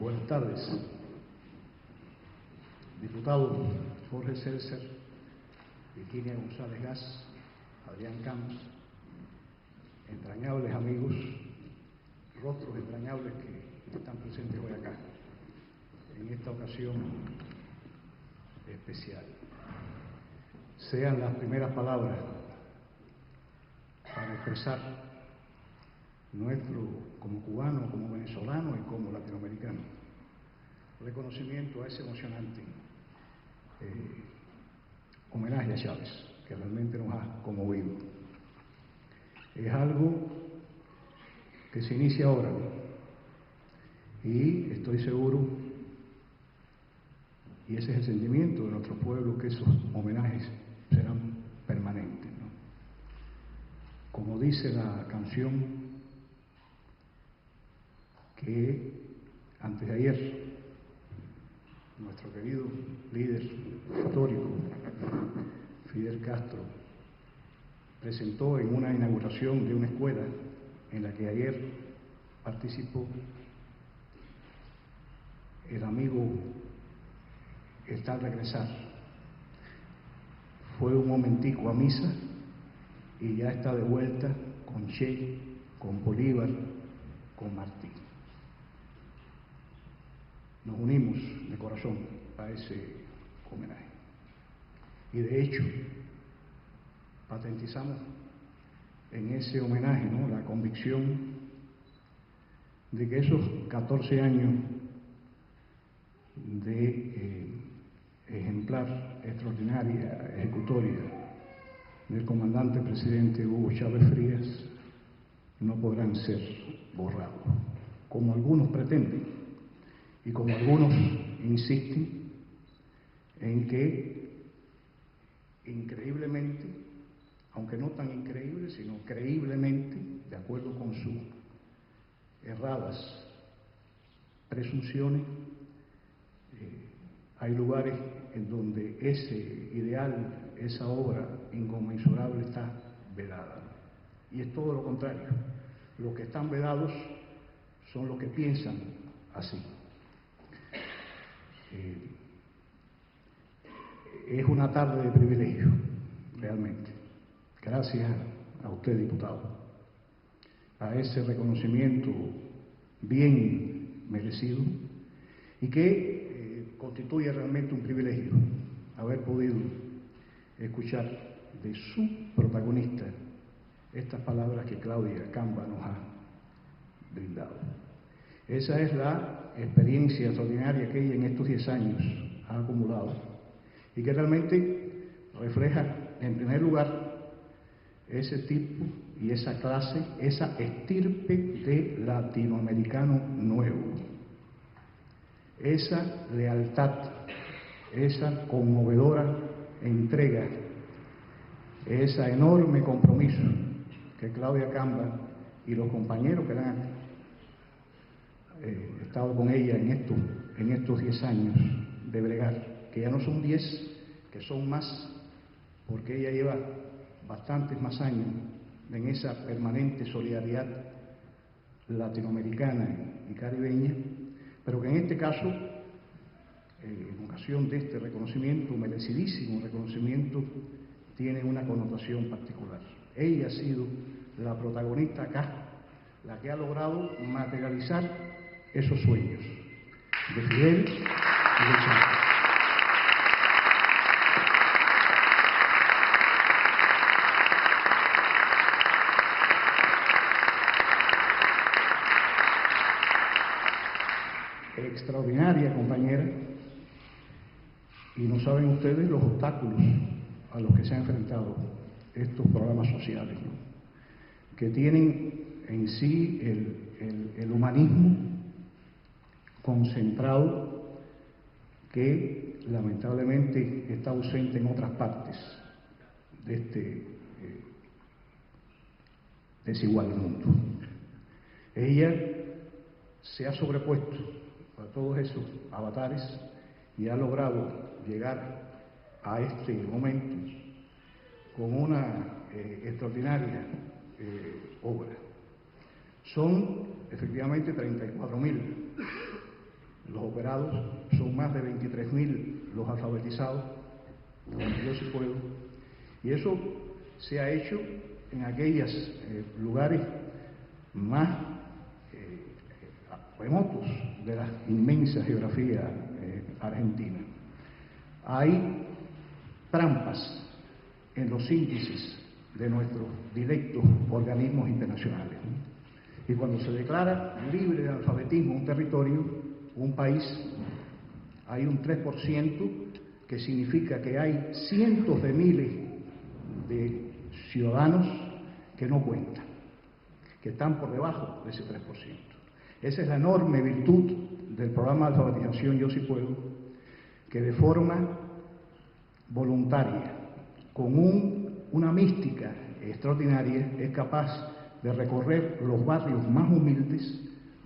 Buenas tardes. Diputado Jorge Celser, Virginia González Gas, Adrián Camps, entrañables amigos, rostros entrañables que están presentes hoy acá, en esta ocasión especial. Sean las primeras palabras para expresar nuestro, como cubano, como venezolano y como latinoamericano, reconocimiento a ese emocionante homenaje a Chávez, que realmente nos ha conmovido. Es algo que se inicia ahora y estoy seguro, y ese es el sentimiento de nuestro pueblo, que esos homenajes serán permanentes, ¿no? Como dice la canción, que antes de ayer nuestro querido líder histórico Fidel Castro presentó en una inauguración de una escuela en la que ayer participó el amigo está al regresar. Fue un momentico a misa y ya está de vuelta con Che, con Bolívar, con Martí. Nos unimos de corazón a ese homenaje. Y de hecho, patentizamos en ese homenaje, ¿no?, la convicción de que esos 14 años de ejemplar, extraordinaria ejecutoria del comandante presidente Hugo Chávez Frías no podrán ser borrados, como algunos pretenden y como algunos insisten en que increíblemente, aunque no tan increíble, sino creíblemente, de acuerdo con sus erradas presunciones, hay lugares en donde ese ideal, esa obra inconmensurable está vedada. Y es todo lo contrario. Los que están vedados son los que piensan así. Es una tarde de privilegio, realmente. Gracias a usted, diputado, a ese reconocimiento bien merecido y que constituye realmente un privilegio haber podido escuchar de su protagonista estas palabras que Claudia Camba nos ha brindado. Esa es la experiencia extraordinaria que ella en estos 10 años ha acumulado y que realmente refleja, en primer lugar, ese tipo y esa clase, esa estirpe de latinoamericano nuevo, esa lealtad, esa conmovedora entrega, ese enorme compromiso que Claudia Camba y los compañeros que han estado con ella en estos 10 años de bregar, que ya no son 10, que son más, porque ella lleva bastantes más años en esa permanente solidaridad latinoamericana y caribeña, pero que en este caso, en ocasión de este reconocimiento, merecidísimo reconocimiento, tiene una connotación particular. Ella ha sido la protagonista acá, la que ha logrado materializar esos sueños de Fidel y de Chávez. Extraordinaria compañera, y no saben ustedes los obstáculos a los que se han enfrentado estos programas sociales, ¿no?, que tienen en sí el humanismo concentrado, que lamentablemente está ausente en otras partes de este desigual mundo. Ella se ha sobrepuesto a todos esos avatares y ha logrado llegar a este momento con una extraordinaria obra. Son efectivamente 34.000 los operados, son más de 23.000 los alfabetizados, como yo sí puedo, y eso se ha hecho en aquellos lugares más remotos de la inmensa geografía argentina. Hay trampas en los índices de nuestros directos organismos internacionales, ¿no? Y cuando se declara libre de analfabetismo un territorio, un país, hay un 3%, que significa que hay cientos de miles de ciudadanos que no cuentan, que están por debajo de ese 3%. Esa es la enorme virtud del programa de alfabetización Yo Sí Puedo, que de forma voluntaria, con una mística extraordinaria, es capaz de recorrer los barrios más humildes,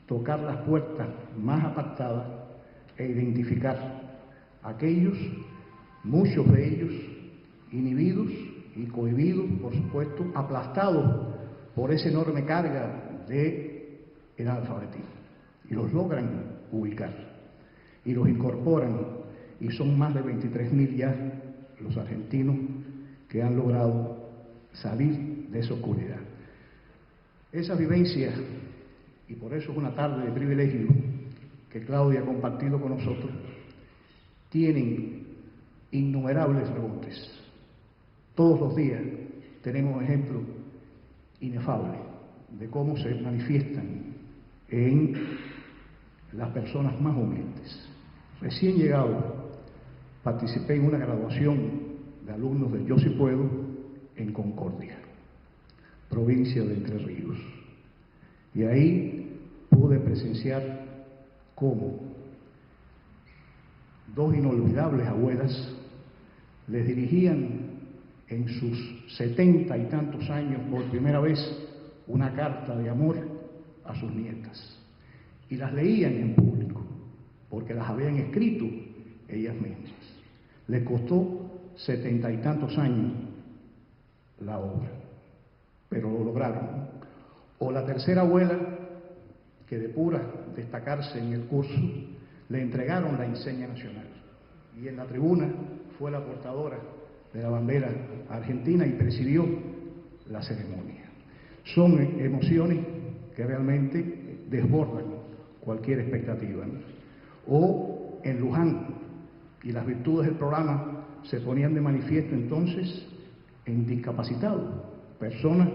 tocar las puertas más apartadas e identificar a aquellos, muchos de ellos, inhibidos y cohibidos, por supuesto, aplastados por esa enorme carga del analfabetismo. Y los logran ubicar, y los incorporan, y son más de 23.000 ya los argentinos que han logrado salir de esa oscuridad. Esa vivencia, y por eso es una tarde de privilegio que Claudia ha compartido con nosotros, tienen innumerables rebotes. Todos los días tenemos ejemplos inefables de cómo se manifiestan en las personas más humildes. Recién llegado, participé en una graduación de alumnos de Yo Sí Puedo en Concordia, provincia de Entre Ríos. Y ahí pude presenciar cómo dos inolvidables abuelas les dirigían en sus 70 y tantos años por primera vez una carta de amor a sus nietas. Y las leían en público, porque las habían escrito ellas mismas. Les costó 70 y tantos años la obra, pero lo lograron. O la tercera abuela, que de pura destacarse en el curso, le entregaron la enseña nacional. Y en la tribuna fue la portadora de la bandera argentina y presidió la ceremonia. Son emociones que realmente desbordan cualquier expectativa, ¿no? O en Luján, y las virtudes del programa se ponían de manifiesto entonces en discapacitados, personas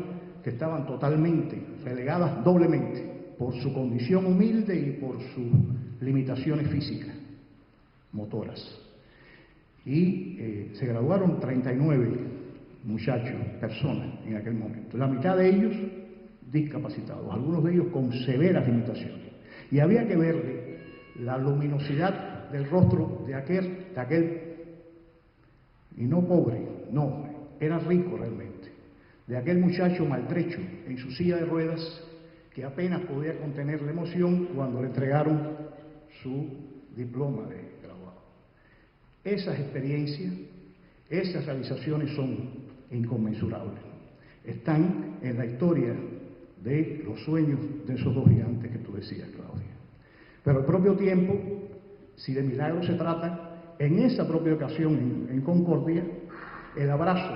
que estaban totalmente relegadas doblemente por su condición humilde y por sus limitaciones físicas, motoras. Y se graduaron 39 muchachos, personas en aquel momento, la mitad de ellos discapacitados, algunos de ellos con severas limitaciones. Y había que verle la luminosidad del rostro de aquel, y no pobre, no, era rico realmente, de aquel muchacho maltrecho en su silla de ruedas, que apenas podía contener la emoción cuando le entregaron su diploma de graduado. Esas experiencias, esas realizaciones son inconmensurables. Están en la historia de los sueños de esos dos gigantes que tú decías, Claudia. Pero al propio tiempo, si de milagro se trata, en esa propia ocasión en Concordia, el abrazo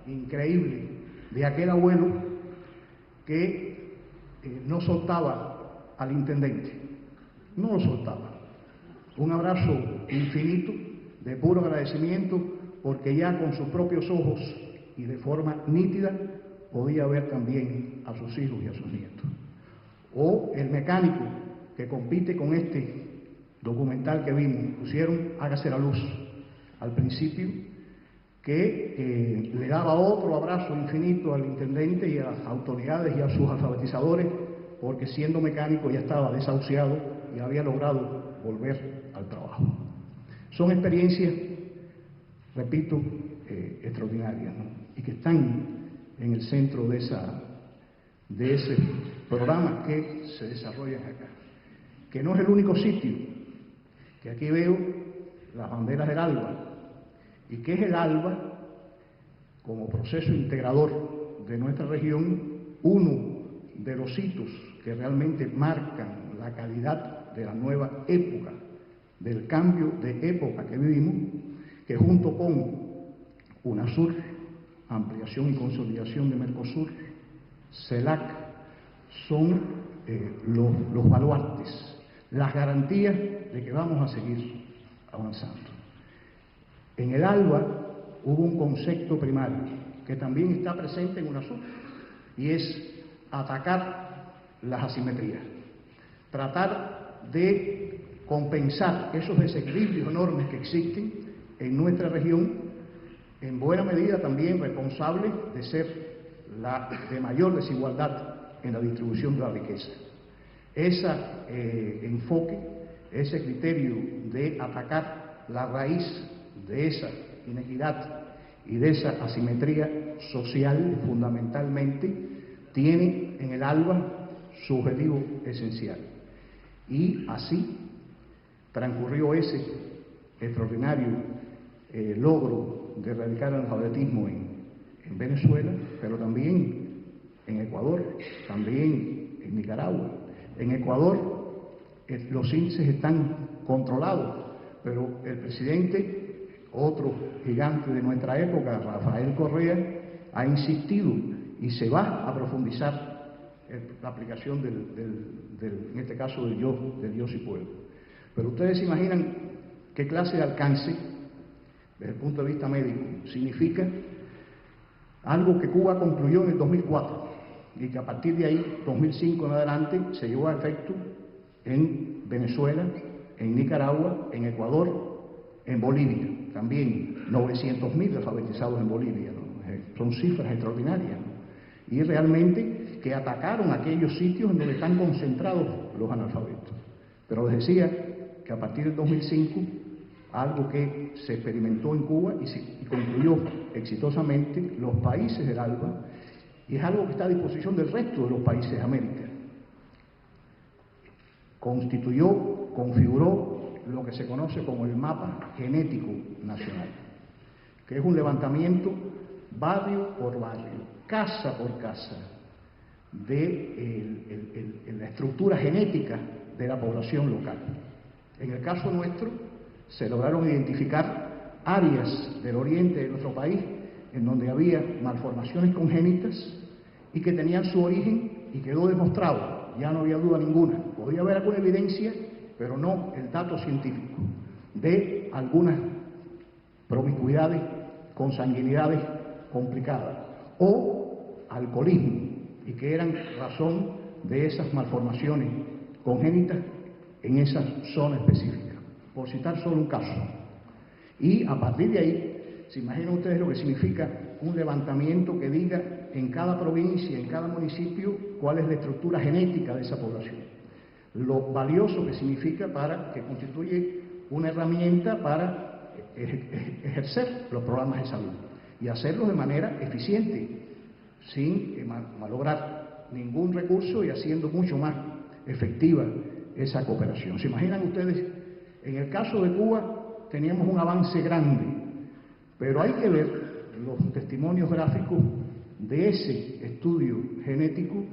increíble de aquel abuelo que no soltaba al intendente, no lo soltaba. Un abrazo infinito de puro agradecimiento, porque ya con sus propios ojos y de forma nítida podía ver también a sus hijos y a sus nietos. O el mecánico que compite con este documental que vimos, pusieron Hágase la Luz al principio, que le daba otro abrazo infinito al intendente y a las autoridades y a sus alfabetizadores, porque siendo mecánico ya estaba desahuciado y había logrado volver al trabajo. Son experiencias, repito, extraordinarias, ¿no? Y que están en el centro de ese programa que se desarrolla acá, que no es el único sitio, que aquí veo las banderas del ALBA, y que es el ALBA, como proceso integrador de nuestra región, uno de los hitos que realmente marcan la calidad de la nueva época del cambio de época que vivimos, que junto con UNASUR, ampliación y consolidación de Mercosur, CELAC, son los baluartes, las garantías de que vamos a seguir avanzando. En el ALBA hubo un concepto primario que también está presente en UNASUR y es atacar las asimetrías, tratar de compensar esos desequilibrios enormes que existen en nuestra región, en buena medida también responsable de ser la de mayor desigualdad en la distribución de la riqueza. Ese enfoque, ese criterio de atacar la raíz de esa inequidad y de esa asimetría social, fundamentalmente, tiene en el ALBA su objetivo esencial. Y así transcurrió ese extraordinario logro de erradicar el analfabetismo en Venezuela, pero también en Ecuador, también en Nicaragua. En Ecuador los índices están controlados, pero el presidente, otro gigante de nuestra época, Rafael Correa, ha insistido y se va a profundizar la aplicación en este caso del yo sí puedo. Pero ustedes se imaginan qué clase de alcance, desde el punto de vista médico, significa algo que Cuba concluyó en el 2004 y que a partir de ahí, 2005 en adelante, se llevó a efecto en Venezuela, en Nicaragua, en Ecuador, en Bolivia. También 900.000 alfabetizados en Bolivia, ¿no? Son cifras extraordinarias, ¿no? Y realmente que atacaron aquellos sitios en donde están concentrados los analfabetos. Pero les decía que a partir del 2005, algo que se experimentó en Cuba y concluyó exitosamente los países del ALBA, y es algo que está a disposición del resto de los países de América. Configuró lo que se conoce como el mapa genético nacional, que es un levantamiento barrio por barrio, casa por casa, de la estructura genética de la población local. En el caso nuestro, se lograron identificar áreas del oriente de nuestro país en donde había malformaciones congénitas y que tenían su origen, y quedó demostrado, ya no había duda ninguna. Podía haber alguna evidencia, pero no el dato científico, de algunas promiscuidades, consanguinidades complicadas, o alcoholismo, y que eran razón de esas malformaciones congénitas en esa zona específica, por citar solo un caso. Y a partir de ahí, se imaginan ustedes lo que significa un levantamiento que diga en cada provincia, en cada municipio, cuál es la estructura genética de esa población. Lo valioso que significa para que constituye una herramienta para ejercer los programas de salud y hacerlo de manera eficiente, sin malograr ningún recurso y haciendo mucho más efectiva esa cooperación. ¿Se imaginan ustedes? En el caso de Cuba teníamos un avance grande, pero hay que ver los testimonios gráficos de ese estudio genético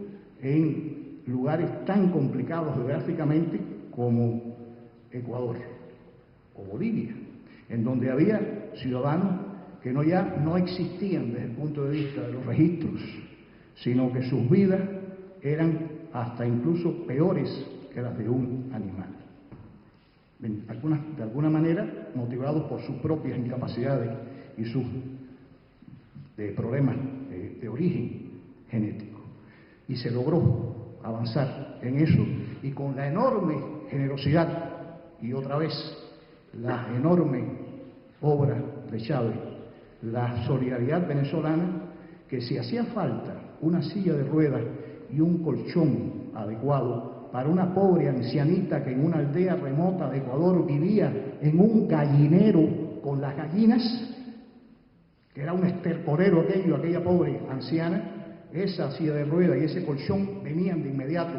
en lugares tan complicados geográficamente como Ecuador o Bolivia, en donde había ciudadanos que ya no existían desde el punto de vista de los registros, sino que sus vidas eran hasta incluso peores que las de un animal. De alguna manera motivados por sus propias incapacidades y sus problemas de origen genético. Y se logró avanzar en eso, y con la enorme generosidad y otra vez la enorme obra de Chávez, la solidaridad venezolana, que si hacía falta una silla de ruedas y un colchón adecuado para una pobre ancianita que en una aldea remota de Ecuador vivía en un gallinero con las gallinas, que era un estercorero aquella pobre anciana, esa silla de ruedas y ese colchón venían de inmediato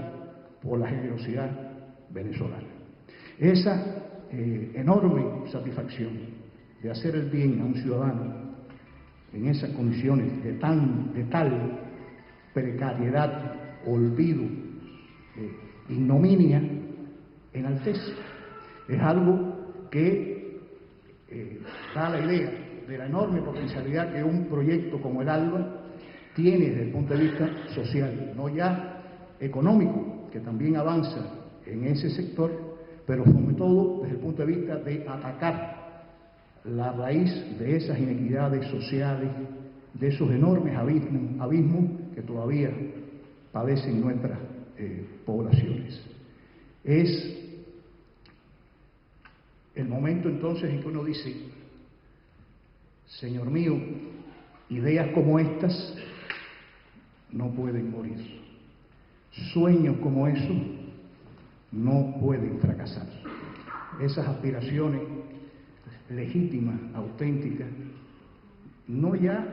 por la generosidad venezolana. Esa enorme satisfacción de hacer el bien a un ciudadano en esas condiciones de tal precariedad, olvido, ignominia, enaltece. Es algo que da la idea de la enorme potencialidad que un proyecto como el ALBA tiene desde el punto de vista social, no ya económico, que también avanza en ese sector, pero sobre todo desde el punto de vista de atacar la raíz de esas inequidades sociales, de esos enormes abismos que todavía padecen nuestras poblaciones. Es el momento entonces en que uno dice, Señor mío, ideas como estas no pueden morir. Sueños como esos no pueden fracasar. Esas aspiraciones legítimas, auténticas, no ya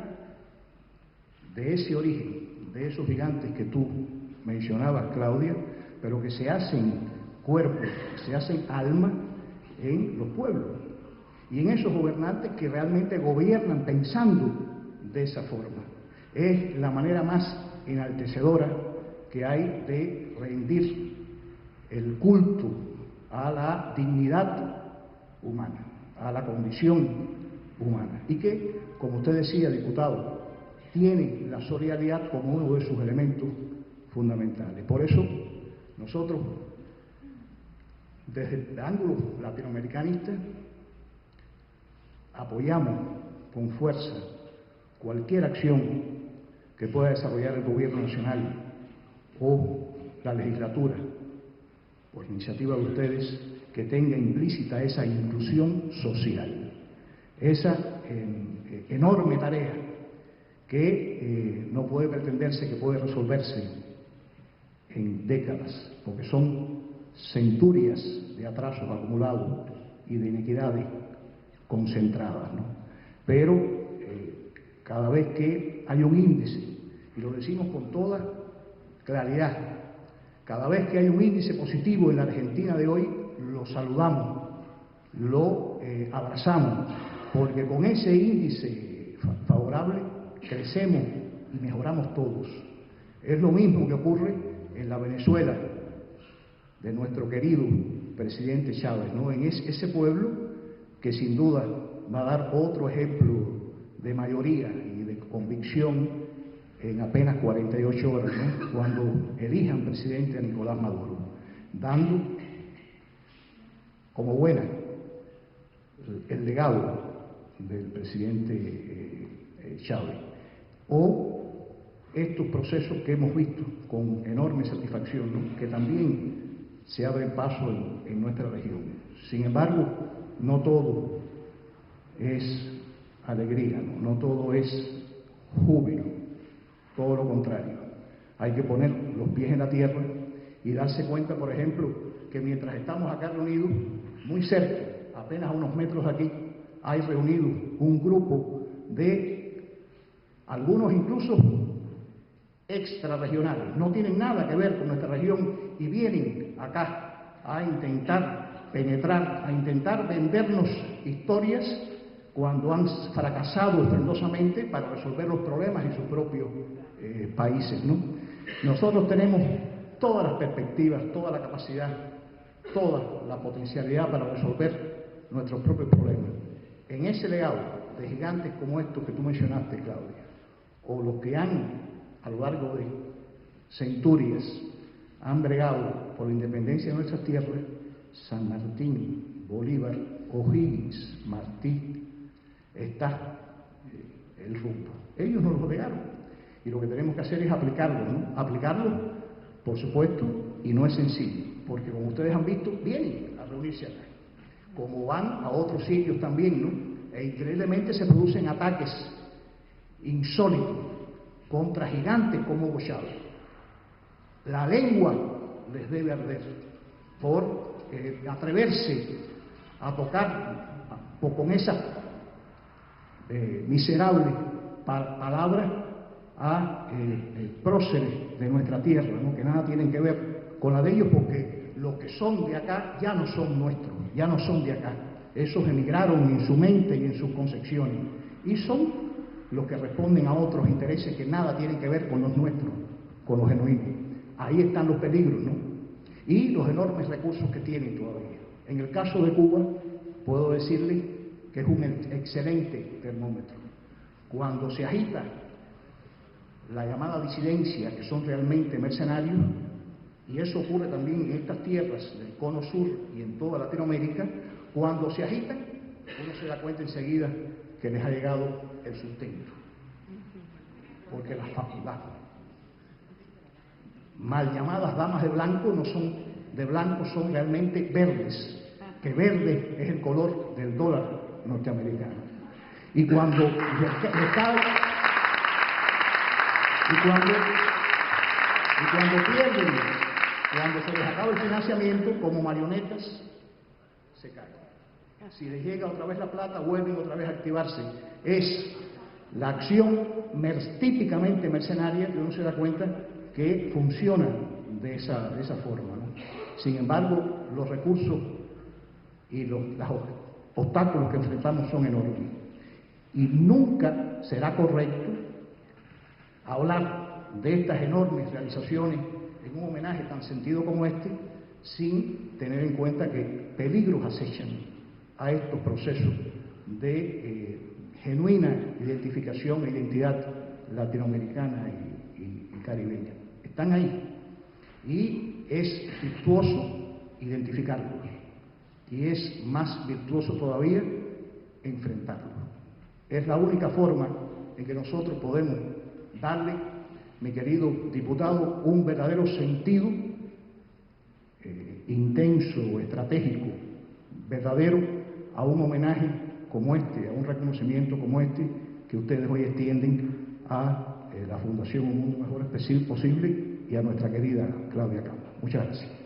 de ese origen, de esos gigantes que tú mencionabas, Claudia, pero que se hacen cuerpo, se hacen alma en los pueblos y en esos gobernantes que realmente gobiernan pensando de esa forma. Es la manera más enaltecedora que hay de rendir el culto a la dignidad humana, a la condición humana, y que, como usted decía, diputado, tiene la solidaridad como uno de sus elementos fundamentales. Por eso, nosotros, desde el ángulo latinoamericanista, apoyamos con fuerza cualquier acción que pueda desarrollar el gobierno nacional o la legislatura, por iniciativa de ustedes, que tenga implícita esa inclusión social, esa enorme tarea que no puede pretenderse que puede resolverse en décadas, porque son centurias de atrasos acumulados y de inequidades concentradas, ¿no? Pero cada vez que hay un índice, y lo decimos con toda claridad, cada vez que hay un índice positivo en la Argentina de hoy, lo saludamos, lo abrazamos, porque con ese índice favorable crecemos y mejoramos todos. Es lo mismo que ocurre en la Venezuela de nuestro querido presidente Chávez, ¿no? En ese pueblo que sin duda va a dar otro ejemplo de mayoría y de convicción en apenas 48 horas, ¿no? Cuando elijan presidente a Nicolás Maduro, dando como buena el legado del presidente Chávez, o estos procesos que hemos visto con enorme satisfacción, ¿no? Que también se abren paso en nuestra región. Sin embargo, no todo es alegría, no todo es júbilo, todo lo contrario. Hay que poner los pies en la tierra y darse cuenta, por ejemplo, que mientras estamos acá reunidos, muy cerca, apenas a unos metros de aquí, hay reunido un grupo de algunos incluso extrarregionales, no tienen nada que ver con nuestra región y vienen acá a intentar penetrar, a intentar vendernos historias cuando han fracasado estrendosamente para resolver los problemas en sus propios países, ¿no? Nosotros tenemos todas las perspectivas, toda la capacidad, toda la potencialidad para resolver nuestros propios problemas. En ese legado de gigantes como estos que tú mencionaste, Claudia, o los que han, a lo largo de centurias, han bregado por la independencia de nuestras tierras, San Martín, Bolívar, O'Higgins, Martí, está el rumbo. Ellos nos lo bregaron y lo que tenemos que hacer es aplicarlo, ¿no? Aplicarlo, por supuesto, y no es sencillo, porque como ustedes han visto, vienen a reunirse acá, como van a otros sitios también, ¿no? E increíblemente se producen ataques insólitos contra gigantes como Hugo Chávez. La lengua les debe arder por atreverse a tocar con esas miserables palabras a próceres de nuestra tierra, ¿no? Que nada tienen que ver con la de ellos, porque los que son de acá ya no son nuestros, ya no son de acá. Esos emigraron en su mente y en sus concepciones y son los que responden a otros intereses que nada tienen que ver con los nuestros, con los genuinos. Ahí están los peligros, ¿no? Y los enormes recursos que tienen todavía. En el caso de Cuba, puedo decirle que es un excelente termómetro. Cuando se agita la llamada disidencia, que son realmente mercenarios, y eso ocurre también en estas tierras del cono sur y en toda Latinoamérica, cuando se agitan, uno se da cuenta enseguida que les ha llegado el sustento. Porque las mal llamadas damas de blanco no son de blanco, son realmente verdes, que verde es el color del dólar norteamericano. Y cuando pierden, cuando se les acaba el financiamiento, como marionetas, se caen. Si les llega otra vez la plata, vuelven otra vez a activarse. Es la acción típicamente mercenaria que uno se da cuenta que funciona de esa forma, ¿no? Sin embargo, los recursos y los obstáculos que enfrentamos son enormes. Y nunca será correcto hablar de estas enormes realizaciones en un homenaje tan sentido como este, sin tener en cuenta que peligros acechan a estos procesos de genuina identificación e identidad latinoamericana y caribeña. Están ahí y es virtuoso identificarlos y es más virtuoso todavía enfrentarlos. Es la única forma en que nosotros podemos darle, mi querido diputado, un verdadero sentido intenso, estratégico, verdadero a un homenaje como este, a un reconocimiento como este que ustedes hoy extienden a la Fundación Un Mundo Mejor Posible y a nuestra querida Claudia Camba. Muchas gracias.